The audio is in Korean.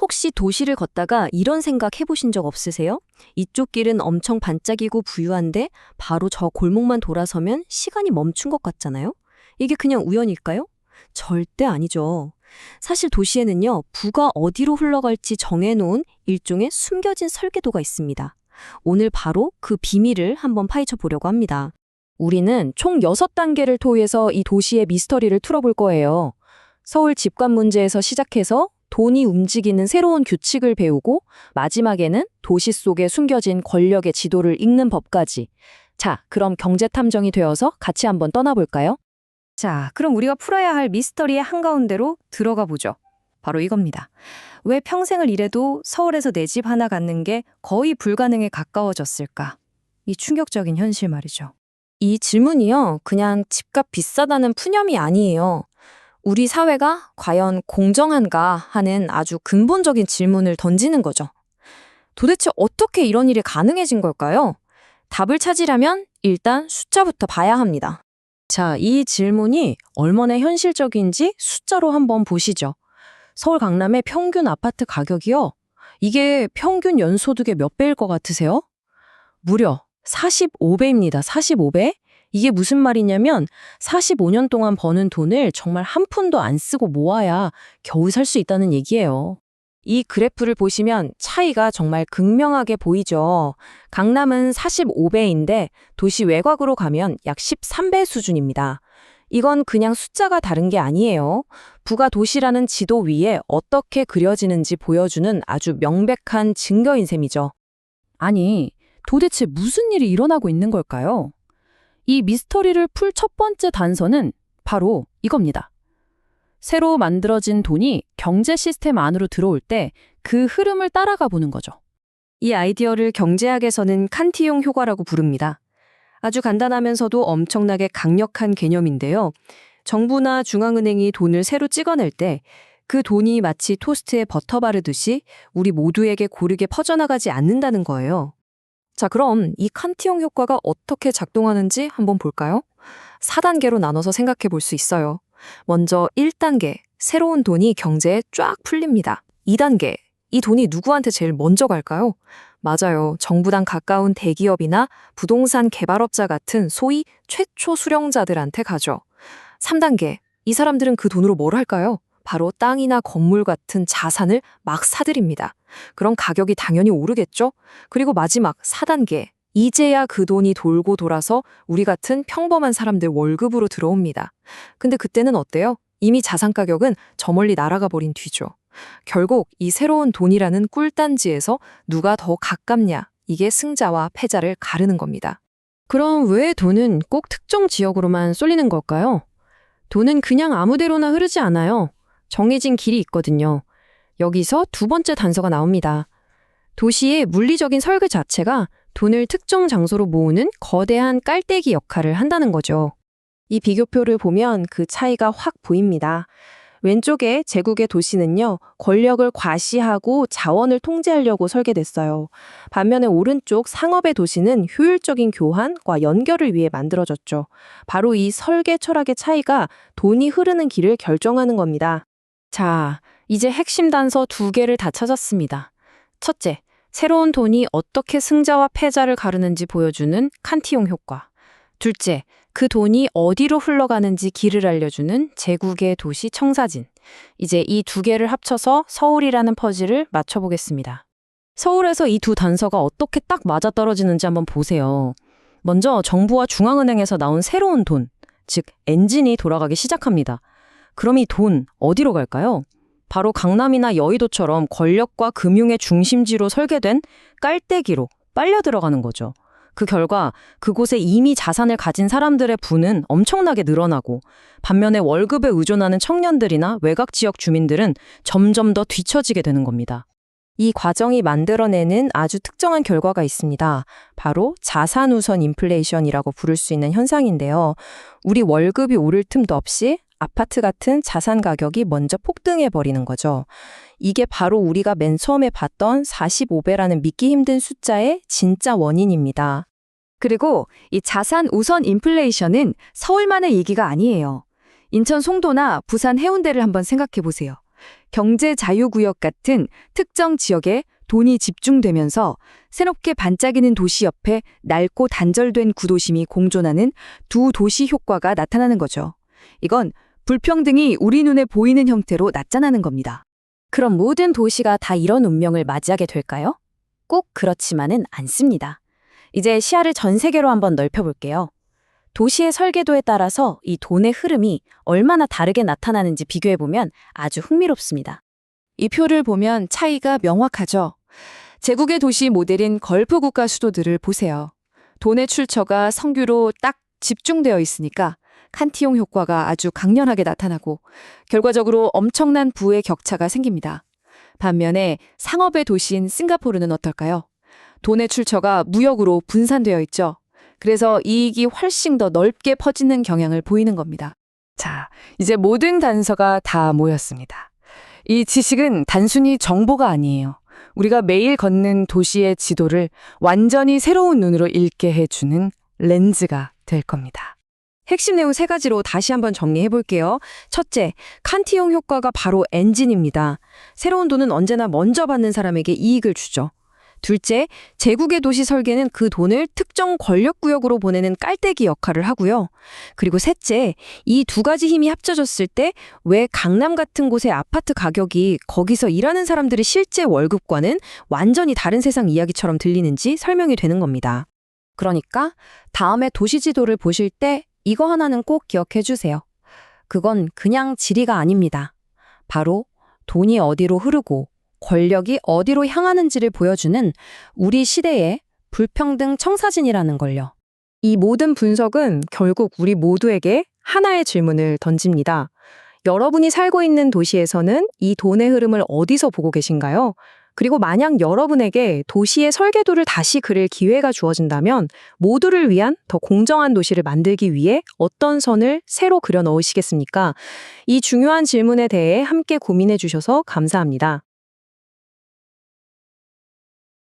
혹시 도시를 걷다가 이런 생각 해보신 적 없으세요? 이쪽 길은 엄청 반짝이고 부유한데 바로 저 골목만 돌아서면 시간이 멈춘 것 같잖아요? 이게 그냥 우연일까요? 절대 아니죠. 사실 도시에는요, 부가 어디로 흘러갈지 정해놓은 일종의 숨겨진 설계도가 있습니다. 오늘 바로 그 비밀을 한번 파헤쳐 보려고 합니다. 우리는 총 6단계를 통해서 이 도시의 미스터리를 풀어볼 거예요. 서울 집값 문제에서 시작해서 돈이 움직이는 새로운 규칙을 배우고 마지막에는 도시 속에 숨겨진 권력의 지도를 읽는 법까지. 자, 그럼 경제탐정이 되어서 같이 한번 떠나볼까요? 자, 그럼 우리가 풀어야 할 미스터리의 한가운데로 들어가 보죠. 바로 이겁니다. 왜 평생을 일해도 서울에서 내 집 하나 갖는 게 거의 불가능에 가까워졌을까? 이 충격적인 현실 말이죠. 이 질문이요, 그냥 집값 비싸다는 푸념이 아니에요. 우리 사회가 과연 공정한가 하는 아주 근본적인 질문을 던지는 거죠. 도대체 어떻게 이런 일이 가능해진 걸까요? 답을 찾으려면 일단 숫자부터 봐야 합니다. 자, 이 질문이 얼마나 현실적인지 숫자로 한번 보시죠. 서울 강남의 평균 아파트 가격이요. 이게 평균 연소득의 몇 배일 것 같으세요? 무려 45배입니다. 45배? 이게 무슨 말이냐면 45년 동안 버는 돈을 정말 한 푼도 안 쓰고 모아야 겨우 살 수 있다는 얘기예요. 이 그래프를 보시면 차이가 정말 극명하게 보이죠. 강남은 45배인데 도시 외곽으로 가면 약 13배 수준입니다. 이건 그냥 숫자가 다른 게 아니에요. 부가 도시라는 지도 위에 어떻게 그려지는지 보여주는 아주 명백한 증거인 셈이죠. 아니, 도대체 무슨 일이 일어나고 있는 걸까요? 이 미스터리를 풀 첫 번째 단서는 바로 이겁니다. 새로 만들어진 돈이 경제 시스템 안으로 들어올 때 그 흐름을 따라가 보는 거죠. 이 아이디어를 경제학에서는 칸티용 효과라고 부릅니다. 아주 간단하면서도 엄청나게 강력한 개념인데요. 정부나 중앙은행이 돈을 새로 찍어낼 때 그 돈이 마치 토스트에 버터 바르듯이 우리 모두에게 고르게 퍼져나가지 않는다는 거예요. 자, 그럼 이 칸티용 효과가 어떻게 작동하는지 한번 볼까요? 4단계로 나눠서 생각해 볼 수 있어요. 먼저 1단계, 새로운 돈이 경제에 쫙 풀립니다. 2단계, 이 돈이 누구한테 제일 먼저 갈까요? 맞아요. 정부랑 가까운 대기업이나 부동산 개발업자 같은 소위 최초 수령자들한테 가죠. 3단계, 이 사람들은 그 돈으로 뭘 할까요? 바로 땅이나 건물 같은 자산을 막 사들입니다. 그럼 가격이 당연히 오르겠죠? 그리고 마지막 4단계, 이제야 그 돈이 돌고 돌아서 우리 같은 평범한 사람들 월급으로 들어옵니다. 근데 그때는 어때요? 이미 자산 가격은 저 멀리 날아가 버린 뒤죠. 결국 이 새로운 돈이라는 꿀단지에서 누가 더 가깝냐, 이게 승자와 패자를 가르는 겁니다. 그럼 왜 돈은 꼭 특정 지역으로만 쏠리는 걸까요? 돈은 그냥 아무데로나 흐르지 않아요. 정해진 길이 있거든요. 여기서 두 번째 단서가 나옵니다. 도시의 물리적인 설계 자체가 돈을 특정 장소로 모으는 거대한 깔때기 역할을 한다는 거죠. 이 비교표를 보면 그 차이가 확 보입니다. 왼쪽에 제국의 도시는요, 권력을 과시하고 자원을 통제하려고 설계됐어요. 반면에 오른쪽 상업의 도시는 효율적인 교환과 연결을 위해 만들어졌죠. 바로 이 설계 철학의 차이가 돈이 흐르는 길을 결정하는 겁니다. 자, 이제 핵심 단서 2개를 다 찾았습니다. 첫째, 새로운 돈이 어떻게 승자와 패자를 가르는지 보여주는 칸티용 효과. 둘째, 그 돈이 어디로 흘러가는지 길을 알려주는 제국의 도시 청사진. 이제 이 2개를 합쳐서 서울이라는 퍼즐을 맞춰보겠습니다. 서울에서 이 두 단서가 어떻게 딱 맞아떨어지는지 한번 보세요. 먼저 정부와 중앙은행에서 나온 새로운 돈, 즉 엔진이 돌아가기 시작합니다. 그럼 이 돈 어디로 갈까요? 바로 강남이나 여의도처럼 권력과 금융의 중심지로 설계된 깔때기로 빨려 들어가는 거죠. 그 결과 그곳에 이미 자산을 가진 사람들의 부는 엄청나게 늘어나고 반면에 월급에 의존하는 청년들이나 외곽 지역 주민들은 점점 더 뒤처지게 되는 겁니다. 이 과정이 만들어내는 아주 특정한 결과가 있습니다. 바로 자산 우선 인플레이션이라고 부를 수 있는 현상인데요. 우리 월급이 오를 틈도 없이 아파트 같은 자산 가격이 먼저 폭등해 버리는 거죠. 이게 바로 우리가 맨 처음에 봤던 45배라는 믿기 힘든 숫자의 진짜 원인입니다. 그리고 이 자산 우선 인플레이션은 서울만의 얘기가 아니에요. 인천 송도나 부산 해운대를 한번 생각해 보세요. 경제 자유구역 같은 특정 지역에 돈이 집중되면서 새롭게 반짝이는 도시 옆에 낡고 단절된 구도심이 공존하는 두 도시 효과가 나타나는 거죠. 이건 불평등이 우리 눈에 보이는 형태로 나타나는 겁니다. 그럼 모든 도시가 다 이런 운명을 맞이하게 될까요? 꼭 그렇지만은 않습니다. 이제 시야를 전 세계로 한번 넓혀볼게요. 도시의 설계도에 따라서 이 돈의 흐름이 얼마나 다르게 나타나는지 비교해보면 아주 흥미롭습니다. 이 표를 보면 차이가 명확하죠. 제국의 도시 모델인 걸프 국가 수도들을 보세요. 돈의 출처가 성규로 딱 집중되어 있으니까 칸티용 효과가 아주 강렬하게 나타나고 결과적으로 엄청난 부의 격차가 생깁니다. 반면에 상업의 도시인 싱가포르는 어떨까요? 돈의 출처가 무역으로 분산되어 있죠. 그래서 이익이 훨씬 더 넓게 퍼지는 경향을 보이는 겁니다. 자, 이제 모든 단서가 다 모였습니다. 이 지식은 단순히 정보가 아니에요. 우리가 매일 걷는 도시의 지도를 완전히 새로운 눈으로 읽게 해주는 렌즈가 될 겁니다. 핵심 내용 3가지로 다시 한번 정리해 볼게요. 첫째, 칸티용 효과가 바로 엔진입니다. 새로운 돈은 언제나 먼저 받는 사람에게 이익을 주죠. 둘째, 제국의 도시 설계는 그 돈을 특정 권력구역으로 보내는 깔때기 역할을 하고요. 그리고 셋째, 이 2가지 힘이 합쳐졌을 때 왜 강남 같은 곳의 아파트 가격이 거기서 일하는 사람들의 실제 월급과는 완전히 다른 세상 이야기처럼 들리는지 설명이 되는 겁니다. 그러니까 다음에 도시 지도를 보실 때 이거 하나는 꼭 기억해 주세요. 그건 그냥 지리가 아닙니다. 바로 돈이 어디로 흐르고 권력이 어디로 향하는지를 보여주는 우리 시대의 불평등 청사진이라는 걸요. 이 모든 분석은 결국 우리 모두에게 하나의 질문을 던집니다. 여러분이 살고 있는 도시에서는 이 돈의 흐름을 어디서 보고 계신가요? 그리고 만약 여러분에게 도시의 설계도를 다시 그릴 기회가 주어진다면 모두를 위한 더 공정한 도시를 만들기 위해 어떤 선을 새로 그려 넣으시겠습니까? 이 중요한 질문에 대해 함께 고민해 주셔서 감사합니다.